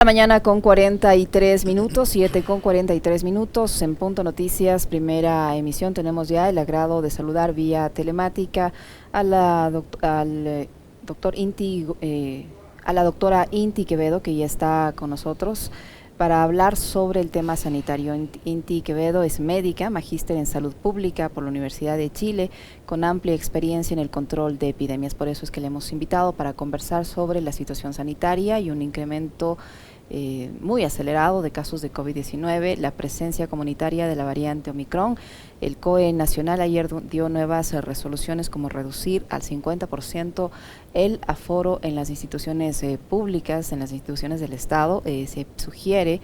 La mañana con 43 minutos, 7 con 43 minutos, en Punto Noticias, primera emisión. Tenemos ya el agrado de saludar vía telemática a la doctor Inti, a la doctora Inti Quevedo, que ya está con nosotros para hablar sobre el tema sanitario. Inti Quevedo es médica, magíster en salud pública por la Universidad de Chile, con amplia experiencia en el control de epidemias. Por eso es que le hemos invitado para conversar sobre la situación sanitaria y un incremento muy acelerado de casos de COVID-19, la presencia comunitaria de la variante Omicron. El COE nacional ayer dio nuevas resoluciones como reducir al 50% el aforo en las instituciones públicas, en las instituciones del Estado. Se sugiere,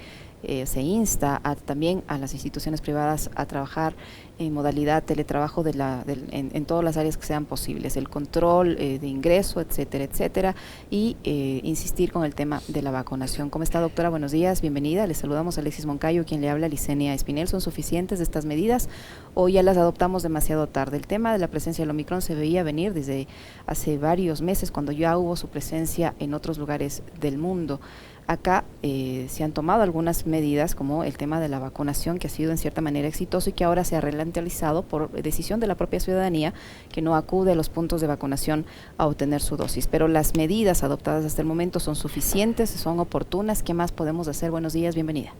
se insta también a las instituciones privadas a trabajar en modalidad teletrabajo en todas las áreas que sean posibles, el control de ingreso, etcétera, etcétera, y insistir con el tema de la vacunación. ¿Cómo está, doctora? Buenos días, bienvenida. Le saludamos a Alexis Moncayo, quien le habla, Licenia Espinel. ¿Son suficientes estas medidas o ya las adoptamos demasiado tarde? El tema de la presencia del Omicron se veía venir desde hace varios meses, cuando ya hubo su presencia en otros lugares del mundo. Acá se han tomado algunas medidas, como el tema de la vacunación, que ha sido en cierta manera exitoso y que ahora se ha ralentizado por decisión de la propia ciudadanía, que no acude a los puntos de vacunación a obtener su dosis. Pero las medidas adoptadas hasta el momento son suficientes, son oportunas. ¿Qué más podemos hacer? Buenos días, bienvenida.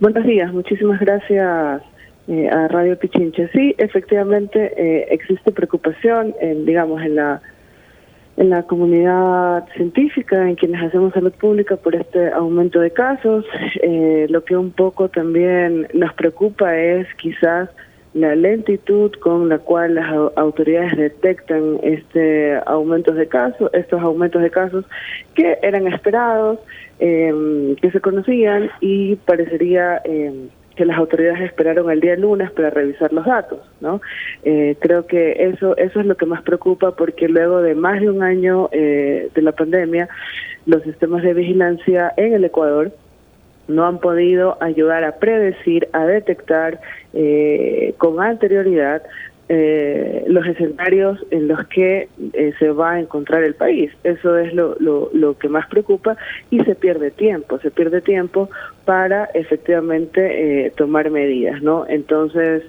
Buenos días, muchísimas gracias a Radio Pichincha. Sí, efectivamente existe preocupación, en la comunidad científica, en quienes hacemos salud pública, por este aumento de casos. Lo que un poco también nos preocupa es quizás la lentitud con la cual las autoridades detectan estos aumentos de casos que eran esperados, que se conocían, y parecería que las autoridades esperaron el día lunes para revisar los datos, ¿no? Creo que eso es lo que más preocupa, porque luego de más de un año de la pandemia, los sistemas de vigilancia en el Ecuador no han podido ayudar a predecir, a detectar con anterioridad los escenarios en los que se va a encontrar el país. Eso es lo que más preocupa, y se pierde tiempo para efectivamente tomar medidas, ¿no? Entonces,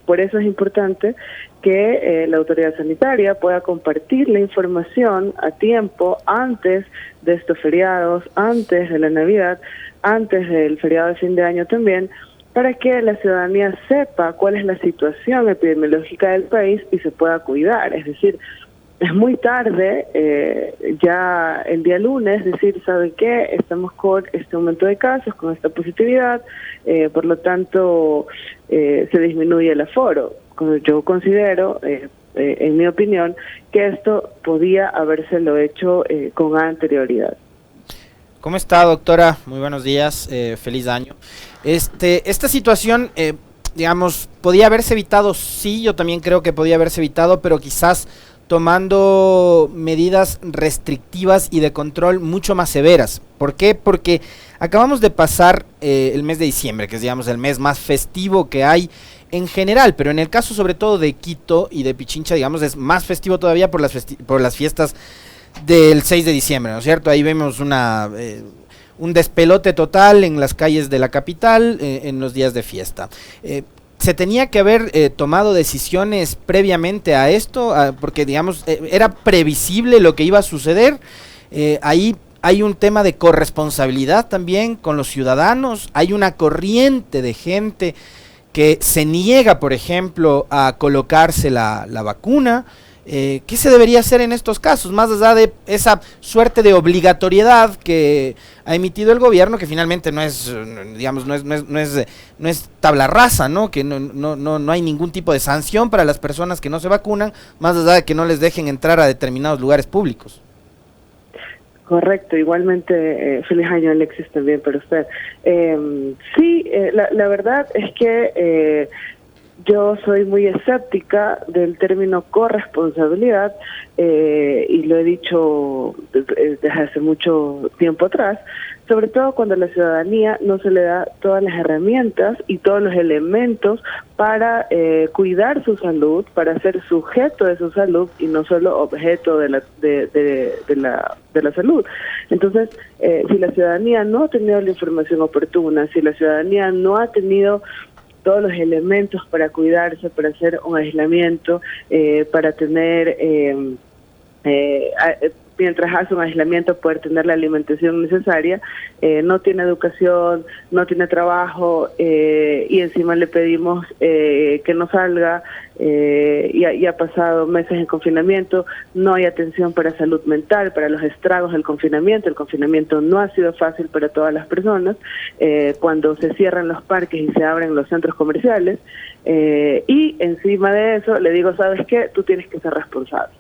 por eso es importante que la autoridad sanitaria pueda compartir la información a tiempo, antes de estos feriados, antes de la Navidad, antes del feriado de fin de año también, para que la ciudadanía sepa cuál es la situación epidemiológica del país y se pueda cuidar. Es decir, es muy tarde, ya el día lunes, decir, ¿saben qué? Estamos con este aumento de casos, con esta positividad, por lo tanto se disminuye el aforo. Yo considero, en mi opinión, que esto podía habérselo hecho con anterioridad. ¿Cómo está, doctora? Muy buenos días, feliz año. Esta situación, digamos, podía haberse evitado. Sí, yo también creo que podía haberse evitado, pero quizás tomando medidas restrictivas y de control mucho más severas. ¿Por qué? Porque acabamos de pasar el mes de diciembre, que es, digamos, el mes más festivo que hay en general, pero en el caso sobre todo de Quito y de Pichincha, digamos, es más festivo todavía por las fiestas del 6 de diciembre, ¿no es cierto? Ahí vemos un despelote total en las calles de la capital en los días de fiesta. Se tenía que haber tomado decisiones previamente a esto, porque, digamos, era previsible lo que iba a suceder. Ahí hay un tema de corresponsabilidad también con los ciudadanos. Hay una corriente de gente que se niega, por ejemplo, a colocarse la vacuna. ¿Qué se debería hacer en estos casos? Más allá de esa suerte de obligatoriedad que ha emitido el gobierno, que finalmente no es, digamos, no es tabla rasa, ¿no? Que no hay ningún tipo de sanción para las personas que no se vacunan, más allá de que no les dejen entrar a determinados lugares públicos. Correcto, igualmente feliz año, Alexis, también para usted. Sí, la verdad es que Yo soy muy escéptica del término corresponsabilidad y lo he dicho desde hace mucho tiempo atrás, sobre todo cuando a la ciudadanía no se le da todas las herramientas y todos los elementos para cuidar su salud, para ser sujeto de su salud y no solo objeto de la salud. Entonces, si la ciudadanía no ha tenido la información oportuna, si la ciudadanía no ha tenido todos los elementos para cuidarse, para hacer un aislamiento, para tener, mientras hace un aislamiento, poder tener la alimentación necesaria, no tiene educación, no tiene trabajo, y encima le pedimos que no salga, y ha pasado meses en confinamiento, no hay atención para salud mental, para los estragos del confinamiento. El confinamiento no ha sido fácil para todas las personas, cuando se cierran los parques y se abren los centros comerciales, y encima de eso le digo, ¿sabes qué? Tú tienes que ser responsable.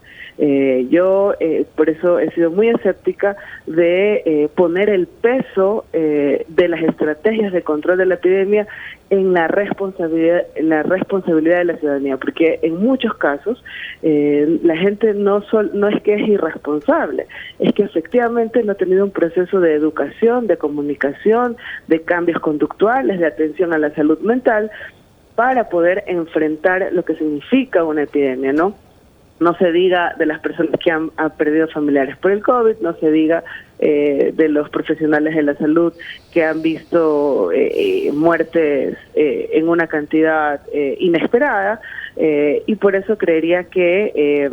Yo por eso he sido muy escéptica de poner el peso de las estrategias de control de la epidemia en la responsabilidad de la ciudadanía, porque en muchos casos la gente no es que es irresponsable, es que efectivamente no ha tenido un proceso de educación, de comunicación, de cambios conductuales, de atención a la salud mental para poder enfrentar lo que significa una epidemia, ¿no? No se diga de las personas que han perdido familiares por el COVID, no se diga de los profesionales de la salud que han visto muertes en una cantidad inesperada, y por eso creería que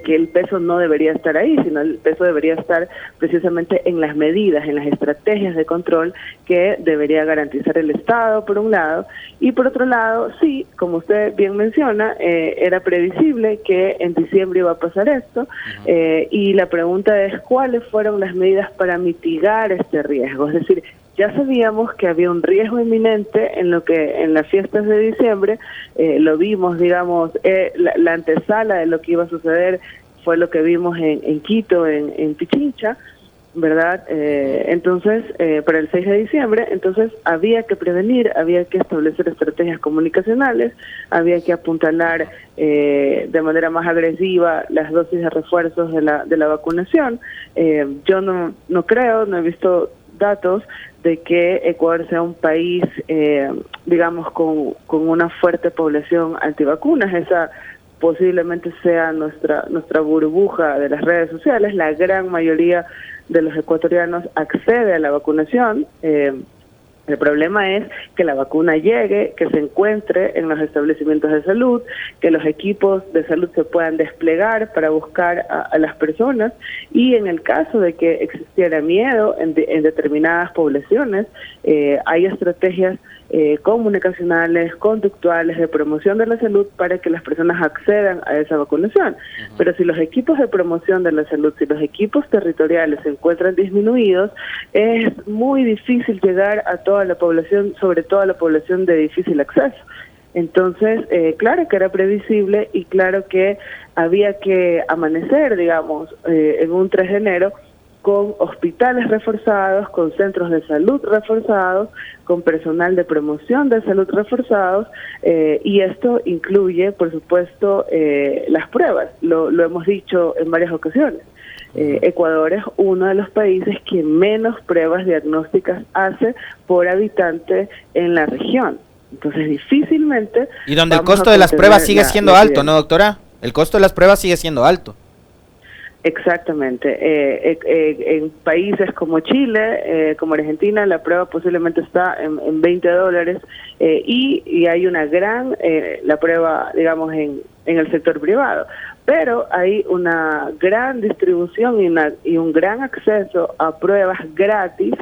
el peso no debería estar ahí, sino el peso debería estar precisamente en las medidas, en las estrategias de control que debería garantizar el Estado, por un lado, y por otro lado, sí, como usted bien menciona, era previsible que en diciembre iba a pasar esto, y la pregunta es, ¿cuáles fueron las medidas para mitigar este riesgo? Es decir, ya sabíamos que había un riesgo inminente en las fiestas de diciembre, lo vimos, digamos, la antesala de lo que iba a suceder fue lo que vimos en Quito, en Pichincha, ¿verdad? Entonces, para el 6 de diciembre, entonces había que prevenir, había que establecer estrategias comunicacionales, había que apuntalar de manera más agresiva las dosis de refuerzos de la vacunación. Yo no he visto datos de que Ecuador sea un país, digamos, con una fuerte población antivacunas. Esa posiblemente sea nuestra burbuja de las redes sociales. La gran mayoría de los ecuatorianos accede a la vacunación. El problema es que la vacuna llegue, que se encuentre en los establecimientos de salud, que los equipos de salud se puedan desplegar para buscar a las personas, y en el caso de que existiera miedo en determinadas poblaciones, hay estrategias comunicacionales, conductuales, de promoción de la salud para que las personas accedan a esa vacunación. Pero si los equipos de promoción de la salud, si los equipos territoriales se encuentran disminuidos, es muy difícil llegar a toda la población, sobre todo a la población de difícil acceso. Entonces, claro que era previsible y claro que había que amanecer, digamos, en un 3 de enero con hospitales reforzados, con centros de salud reforzados, con personal de promoción de salud reforzados, y esto incluye, por supuesto, las pruebas. Lo hemos dicho en varias ocasiones. Ecuador es uno de los países que menos pruebas diagnósticas hace por habitante en la región. Entonces, difícilmente... Y donde el costo de las pruebas sigue siendo alto, ¿no, doctora? El costo de las pruebas sigue siendo alto. Exactamente. En países como Chile, como Argentina, la prueba posiblemente está en $20, y hay una gran, la prueba, digamos, en el sector privado. Pero hay una gran distribución y un gran acceso a pruebas gratis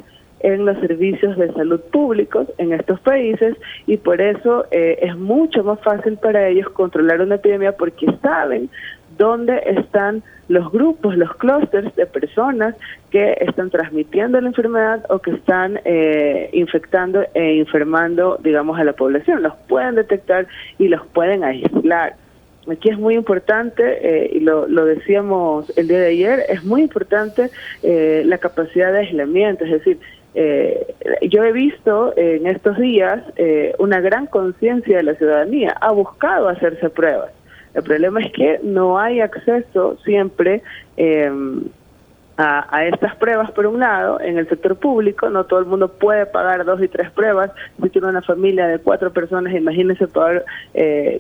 en los servicios de salud públicos en estos países, y por eso es mucho más fácil para ellos controlar una epidemia, porque saben dónde están los grupos, los clústeres de personas que están transmitiendo la enfermedad o que están infectando e enfermando, digamos, a la población. Los pueden detectar y los pueden aislar. aquí es muy importante, y lo decíamos el día de ayer, es muy importante la capacidad de aislamiento, es decir, yo he visto en estos días una gran conciencia de la ciudadanía, ha buscado hacerse pruebas. El problema es que no hay acceso siempre a estas pruebas. Por un lado, en el sector público no todo el mundo puede pagar 2 y 3 pruebas. Si tiene una familia de 4 personas, imagínense pagar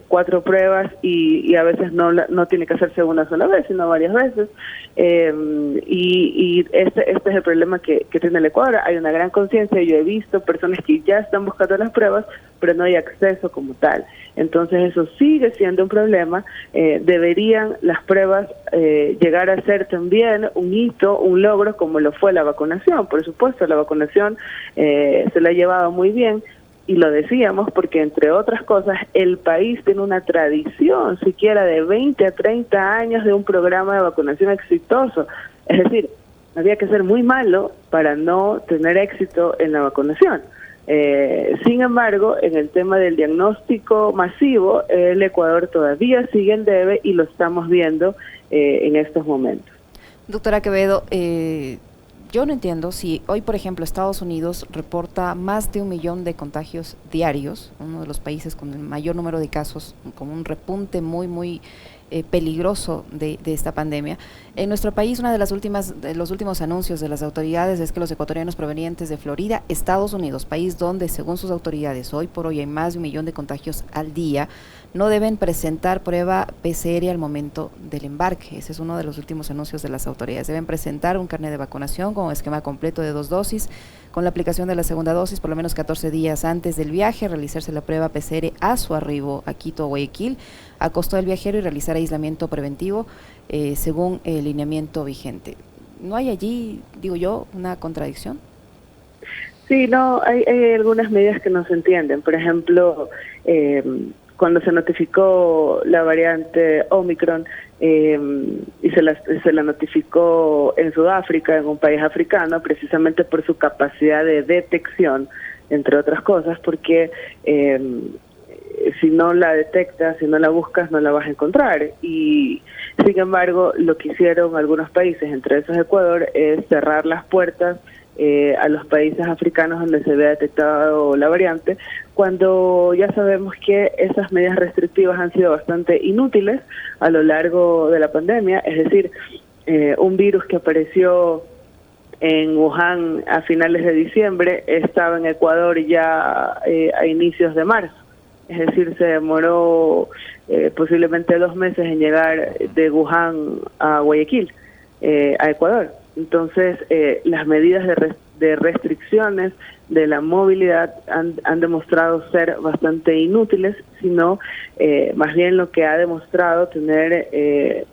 4 pruebas y a veces no tiene que hacerse una sola vez, sino varias veces. Y este es el problema que tiene el Ecuador. Hay una gran conciencia. Yo he visto personas que ya están buscando las pruebas, pero no hay acceso como tal. Entonces eso sigue siendo un problema. Deberían las pruebas llegar a ser también un hito, un logro, como lo fue la vacunación. Por supuesto, la vacunación se la ha llevado muy bien, y lo decíamos porque, entre otras cosas, el país tiene una tradición siquiera de 20 a 30 años de un programa de vacunación exitoso. Es decir, había que ser muy malo para no tener éxito en la vacunación. Sin embargo, en el tema del diagnóstico masivo, el Ecuador todavía sigue en debe, y lo estamos viendo en estos momentos. Doctora Quevedo, yo no entiendo si hoy, por ejemplo, Estados Unidos reporta más de 1 millón de contagios diarios, uno de los países con el mayor número de casos, con un repunte muy peligroso de esta pandemia. En nuestro país, una de los últimos anuncios de las autoridades es que los ecuatorianos provenientes de Florida, Estados Unidos, país donde, según sus autoridades, hoy por hoy hay más de 1 millón de contagios al día, no deben presentar prueba PCR al momento del embarque. Ese es uno de los últimos anuncios de las autoridades. Deben presentar un carnet de vacunación con esquema completo de 2 dosis, con la aplicación de la segunda dosis por lo menos 14 días antes del viaje, realizarse la prueba PCR a su arribo a Quito o Guayaquil, a costo del viajero, y realizar aislamiento preventivo según el lineamiento vigente. ¿No hay allí, digo yo, una contradicción? Sí, no, hay algunas medidas que no se entienden. Por ejemplo, cuando se notificó la variante Omicron y se la notificó en Sudáfrica, en un país africano, precisamente por su capacidad de detección, entre otras cosas, porque si no la detectas, si no la buscas, no la vas a encontrar. Y sin embargo, lo que hicieron algunos países, entre esos Ecuador, es cerrar las puertas a los países africanos donde se había detectado la variante, cuando ya sabemos que esas medidas restrictivas han sido bastante inútiles a lo largo de la pandemia. Es decir, un virus que apareció en Wuhan a finales de diciembre estaba en Ecuador ya a inicios de marzo. Es decir, se demoró posiblemente 2 meses en llegar de Wuhan a Guayaquil, a Ecuador. Entonces, las medidas de restricciones de la movilidad han demostrado ser bastante inútiles, sino más bien lo que ha demostrado tener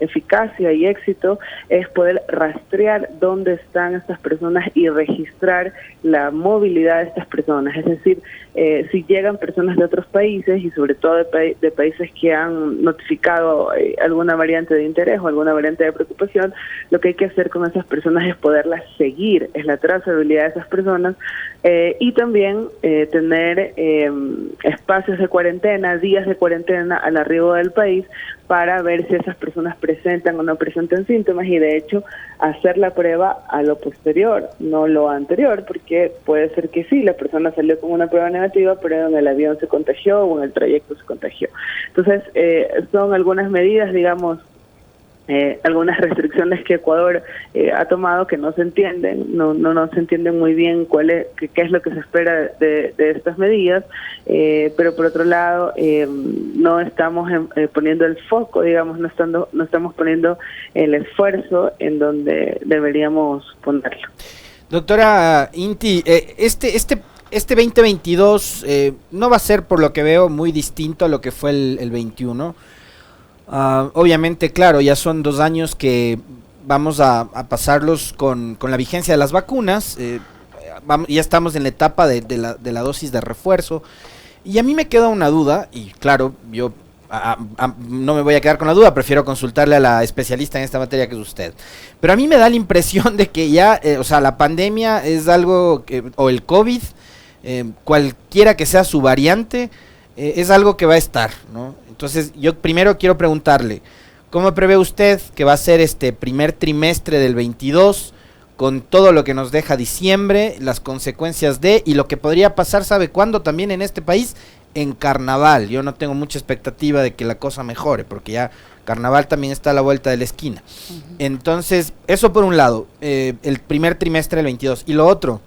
eficacia y éxito es poder rastrear dónde están estas personas y registrar la movilidad de estas personas. Es decir, si llegan personas de otros países, y sobre todo de países que han notificado alguna variante de interés o alguna variante de preocupación, lo que hay que hacer con esas personas es poderlas seguir, es la trazabilidad de esas personas, y también tener espacios de cuarentena, días de cuarentena al arribo del país, para ver si esas personas presentan o no presentan síntomas, y de hecho hacer la prueba a lo posterior, no lo anterior, porque puede ser que sí, la persona salió con una prueba negativa, pero en el avión se contagió o en el trayecto se contagió. Entonces, son algunas medidas, digamos, algunas restricciones que Ecuador ha tomado que no se entienden, no se entienden muy bien qué es lo que se espera de estas medidas, pero por otro lado no estamos poniendo el foco, digamos, no estamos poniendo el esfuerzo en donde deberíamos ponerlo. Doctora Inti, este 2022 no va a ser, por lo que veo, muy distinto a lo que fue el 21. Obviamente, claro, ya son 2 años que vamos a pasarlos con la vigencia de las vacunas. Ya estamos en la etapa de la dosis de refuerzo. Y a mí me queda una duda, y claro, yo no me voy a quedar con la duda, prefiero consultarle a la especialista en esta materia, que es usted. Pero a mí me da la impresión de que ya, o sea, la pandemia es algo, o el COVID, cualquiera que sea su variante, es algo que va a estar, ¿no? Entonces yo primero quiero preguntarle, ¿cómo prevé usted que va a ser este primer trimestre del 22 con todo lo que nos deja diciembre, las consecuencias y lo que podría pasar, ¿sabe cuándo? También en este país, en Carnaval. Yo no tengo mucha expectativa de que la cosa mejore, porque ya Carnaval también está a la vuelta de la esquina. Entonces, eso por un lado, el primer trimestre del 22. Y lo otro,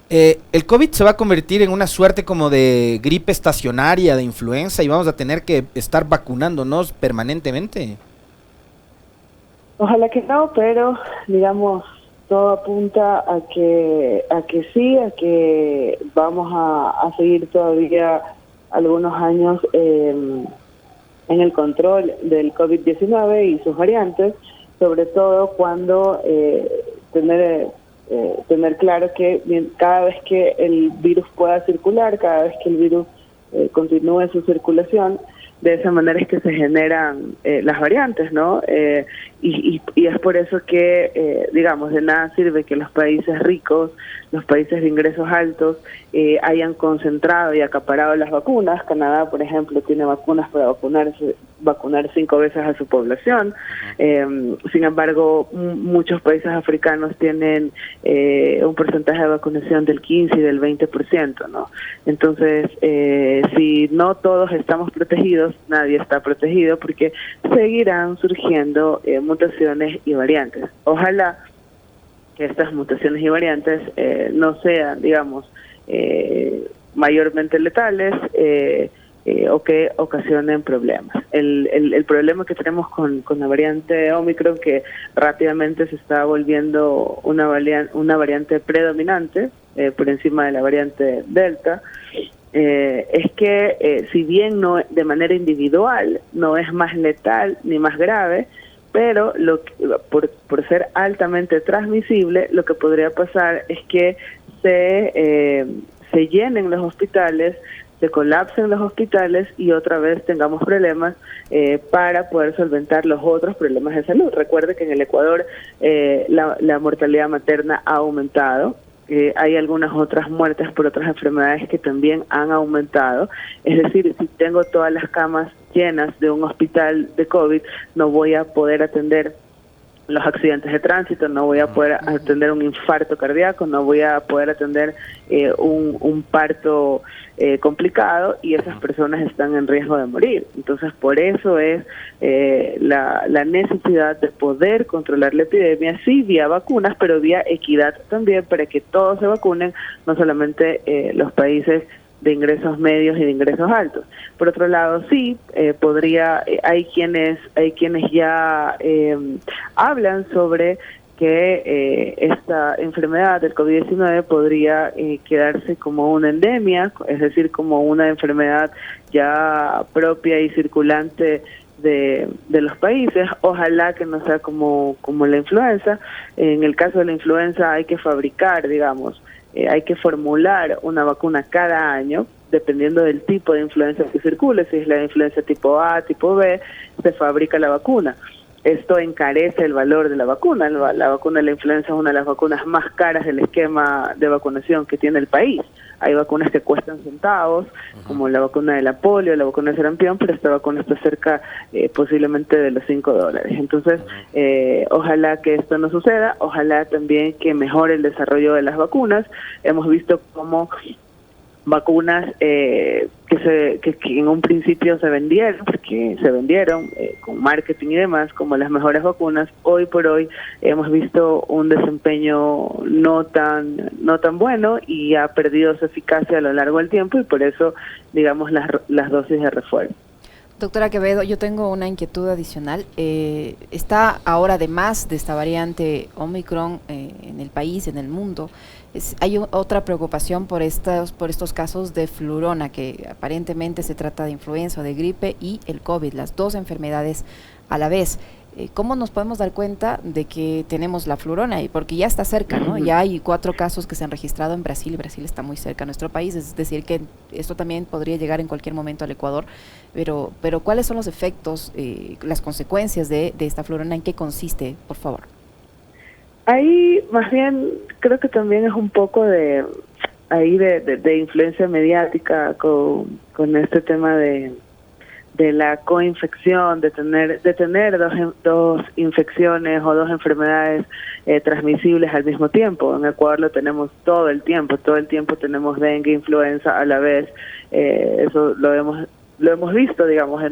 el COVID se va a convertir en una suerte como de gripe estacionaria, de influenza, y vamos a tener que estar vacunándonos permanentemente. Ojalá que no, pero digamos, todo apunta a que sí, a que vamos a seguir todavía algunos años en el control del COVID-19 y sus variantes, sobre todo cuando tener claro que cada vez que el virus pueda circular, cada vez que el virus continúe su circulación, de esa manera es que se generan las variantes, ¿no? Y es por eso que, digamos, de nada sirve que los países ricos, los países de ingresos altos, hayan concentrado y acaparado las vacunas. Canadá, por ejemplo, tiene vacunas para vacunar 5 veces a su población. Sin embargo, muchos países africanos tienen un porcentaje de vacunación del 15 y del 20%, ¿no? Entonces, si no todos estamos protegidos, nadie está protegido, porque seguirán surgiendo mutaciones y variantes. Ojalá que estas mutaciones y variantes no sean, digamos, mayormente letales o que ocasionen problemas. El problema que tenemos con la variante Omicron, que rápidamente se está volviendo una variante predominante por encima de la variante Delta, es que si bien no de manera individual no es más letal ni más grave, pero por ser altamente transmisible, lo que podría pasar es que se llenen los hospitales, se colapsen los hospitales y otra vez tengamos problemas para poder solventar los otros problemas de salud. Recuerde que en el Ecuador la mortalidad materna ha aumentado. Hay algunas otras muertes por otras enfermedades que también han aumentado. Es decir, si tengo todas las camas llenas de un hospital de COVID, no voy a poder atender los accidentes de tránsito, no voy a poder atender un infarto cardíaco, no voy a poder atender un parto complicado, y esas personas están en riesgo de morir. Entonces, por eso es la necesidad de poder controlar la epidemia, sí, vía vacunas, pero vía equidad también, para que todos se vacunen, no solamente los países de ingresos medios y de ingresos altos. Por otro lado, sí, hay quienes ya hablan sobre que esta enfermedad del COVID-19 podría quedarse como una endemia, es decir, como una enfermedad ya propia y circulante de los países. Ojalá que no sea como la influenza. En el caso de la influenza hay que fabricar, digamos, hay que formular una vacuna cada año, dependiendo del tipo de influenza que circule. Si es la influenza tipo A, tipo B, se fabrica la vacuna. Esto encarece el valor de la vacuna. La vacuna de la influenza es una de las vacunas más caras del esquema de vacunación que tiene el país. Hay vacunas que cuestan centavos, como la vacuna de la polio, la vacuna de sarampión, pero esta vacuna está cerca posiblemente de los $5. Entonces, ojalá que esto no suceda, ojalá también que mejore el desarrollo de las vacunas. Hemos visto cómo vacunas que en un principio se vendieron, con marketing y demás, como las mejores vacunas, hoy por hoy hemos visto un desempeño no tan bueno, y ha perdido su eficacia a lo largo del tiempo, y por eso, digamos, las dosis de refuerzo. Doctora Quevedo, yo tengo una inquietud adicional. Está ahora, además de esta variante Omicron en el país, en el mundo, hay otra preocupación por estos casos de flurona, que aparentemente se trata de influenza o de gripe y el COVID, las dos enfermedades a la vez. ¿Cómo nos podemos dar cuenta de que tenemos la flurona? Porque ya está cerca, ¿no? Ya hay 4 casos que se han registrado en Brasil. Brasil está muy cerca a nuestro país, es decir, que esto también podría llegar en cualquier momento al Ecuador. Pero ¿cuáles son los efectos, las consecuencias de esta flurona? ¿En qué consiste, por favor? Ahí, más bien, creo que también es un poco de ahí de influencia mediática con este tema de la coinfección, de tener dos infecciones o dos enfermedades transmisibles al mismo tiempo. En Ecuador lo tenemos todo el tiempo tenemos dengue, influenza a la vez. Eso lo hemos visto, digamos,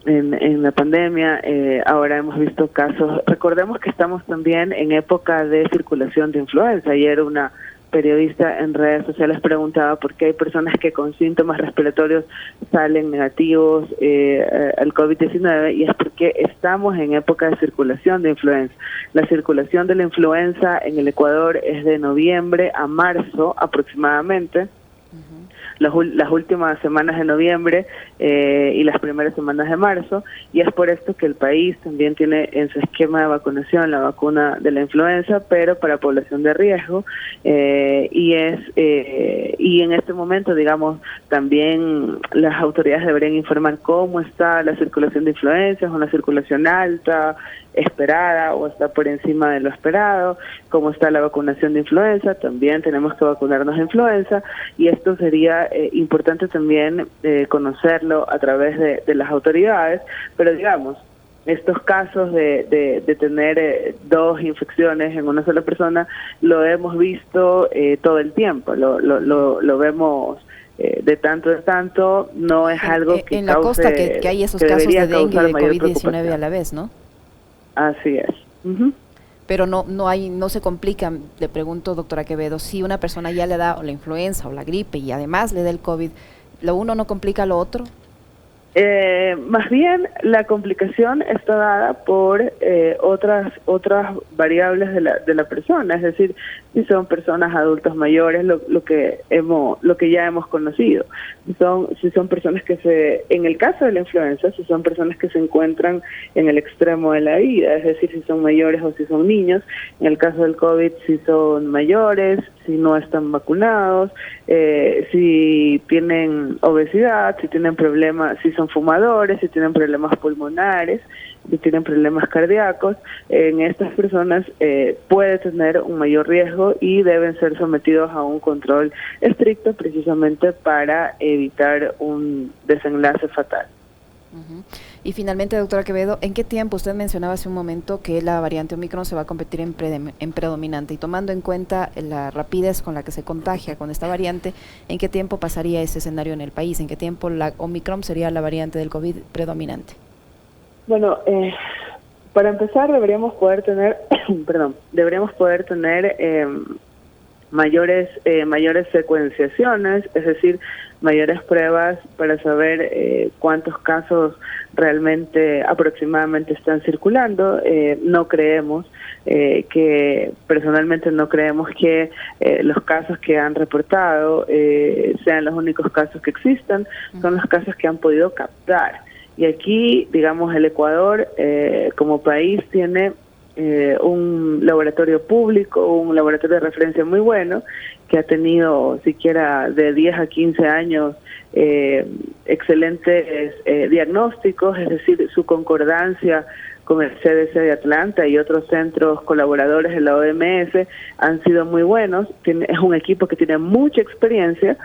en la pandemia. Ahora hemos visto casos. Recordemos que estamos también en época de circulación de influenza. Ayer una periodista en redes sociales preguntaba por qué hay personas que con síntomas respiratorios salen negativos al COVID-19, y es porque estamos en época de circulación de influenza. La circulación de la influenza en el Ecuador es de noviembre a marzo aproximadamente. Las últimas semanas de noviembre y las primeras semanas de marzo, y es por esto que el país también tiene en su esquema de vacunación la vacuna de la influenza, pero para población de riesgo, y en este momento, digamos, también las autoridades deberían informar cómo está la circulación de influenza. ¿Es una circulación alta, esperada, o está por encima de lo esperado? ¿Cómo está la vacunación de influenza? También tenemos que vacunarnos de influenza, y esto sería importante también conocerlo a través de las autoridades. Pero digamos, estos casos de tener dos infecciones en una sola persona lo hemos visto todo el tiempo, lo vemos de tanto, no es algo que en la costa que hay esos casos de dengue y de COVID-19 a la vez, ¿no? Así es. Uh-huh. Pero no se complica. Le pregunto, doctora Quevedo, si una persona ya le da la influenza o la gripe y además le da el COVID, ¿lo uno no complica lo otro? Más bien la complicación está dada por otras variables de la persona, es decir, si son personas adultos mayores, lo que ya hemos conocido, si son personas en el caso de la influenza, si son personas que se encuentran en el extremo de la vida, es decir, si son mayores o si son niños. En el caso del COVID, si son mayores, si no están vacunados, si tienen obesidad, si tienen problemas, si son fumadores, si tienen problemas pulmonares, si tienen problemas cardíacos. En estas personas puede tener un mayor riesgo y deben ser sometidos a un control estricto, precisamente para evitar un desenlace fatal. Uh-huh. Y finalmente, doctora Quevedo, ¿en qué tiempo? Usted mencionaba hace un momento que la variante Omicron se va a convertir en predominante, y tomando en cuenta la rapidez con la que se contagia con esta variante, ¿en qué tiempo pasaría ese escenario en el país? ¿En qué tiempo la Omicron sería la variante del COVID predominante? Bueno, para empezar deberíamos poder tener, mayores secuenciaciones, es decir, mayores pruebas para saber cuántos casos realmente aproximadamente están circulando. Personalmente no creemos que los casos que han reportado sean los únicos casos que existan, son los casos que han podido captar. Y aquí, digamos, el Ecuador como país tiene un laboratorio público, un laboratorio de referencia muy bueno, que ha tenido siquiera de 10 a 15 años excelentes diagnósticos, es decir, su concordancia con el CDC de Atlanta y otros centros colaboradores de la OMS han sido muy buenos. Es un equipo que tiene mucha experiencia,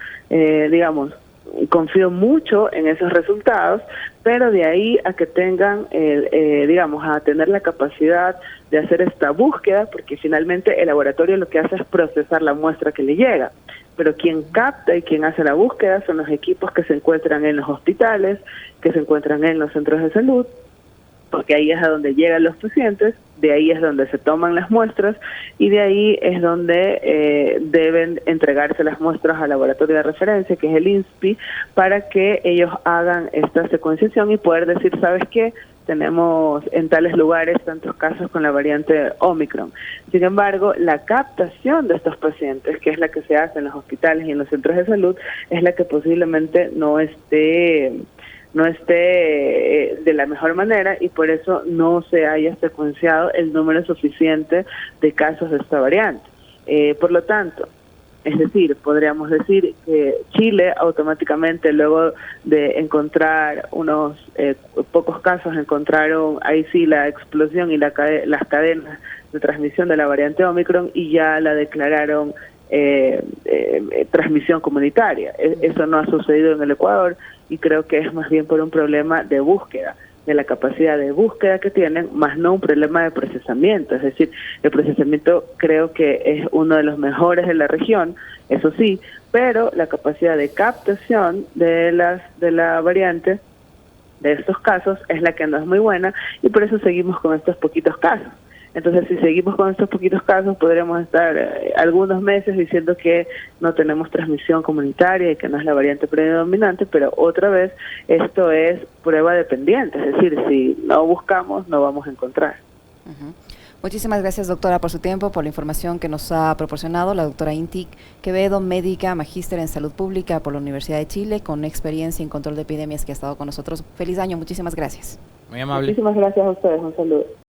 confío mucho en esos resultados, pero de ahí a que tengan, a tener la capacidad de hacer esta búsqueda, porque finalmente el laboratorio lo que hace es procesar la muestra que le llega, pero quien capta y quien hace la búsqueda son los equipos que se encuentran en los hospitales, que se encuentran en los centros de salud, porque ahí es a donde llegan los pacientes, de ahí es donde se toman las muestras, y de ahí es donde deben entregarse las muestras al laboratorio de referencia, que es el INSPI, para que ellos hagan esta secuenciación y poder decir, ¿sabes qué? Tenemos en tales lugares tantos casos con la variante Omicron. Sin embargo, la captación de estos pacientes, que es la que se hace en los hospitales y en los centros de salud, es la que posiblemente no esté de la mejor manera, y por eso no se haya secuenciado el número suficiente de casos de esta variante. Por lo tanto, es decir, podríamos decir que Chile automáticamente, luego de encontrar unos pocos casos, encontraron ahí sí la explosión y las cadenas de transmisión de la variante Omicron, y ya la declararon transmisión comunitaria. Eso no ha sucedido en el Ecuador y creo que es más bien por un problema de búsqueda, de la capacidad de búsqueda que tienen, más no un problema de procesamiento. Es decir, el procesamiento creo que es uno de los mejores de la región, eso sí, pero la capacidad de captación de la variante de estos casos es la que no es muy buena y por eso seguimos con estos poquitos casos. Entonces, si seguimos con estos poquitos casos, podremos estar algunos meses diciendo que no tenemos transmisión comunitaria y que no es la variante predominante, pero otra vez esto es prueba dependiente, es decir, si no buscamos, no vamos a encontrar. Muchísimas gracias, doctora, por su tiempo, por la información que nos ha proporcionado la doctora Inti Quevedo, médica, magíster en salud pública por la Universidad de Chile, con experiencia en control de epidemias, que ha estado con nosotros. Feliz año, muchísimas gracias. Muy amable. Muchísimas gracias a ustedes, un saludo.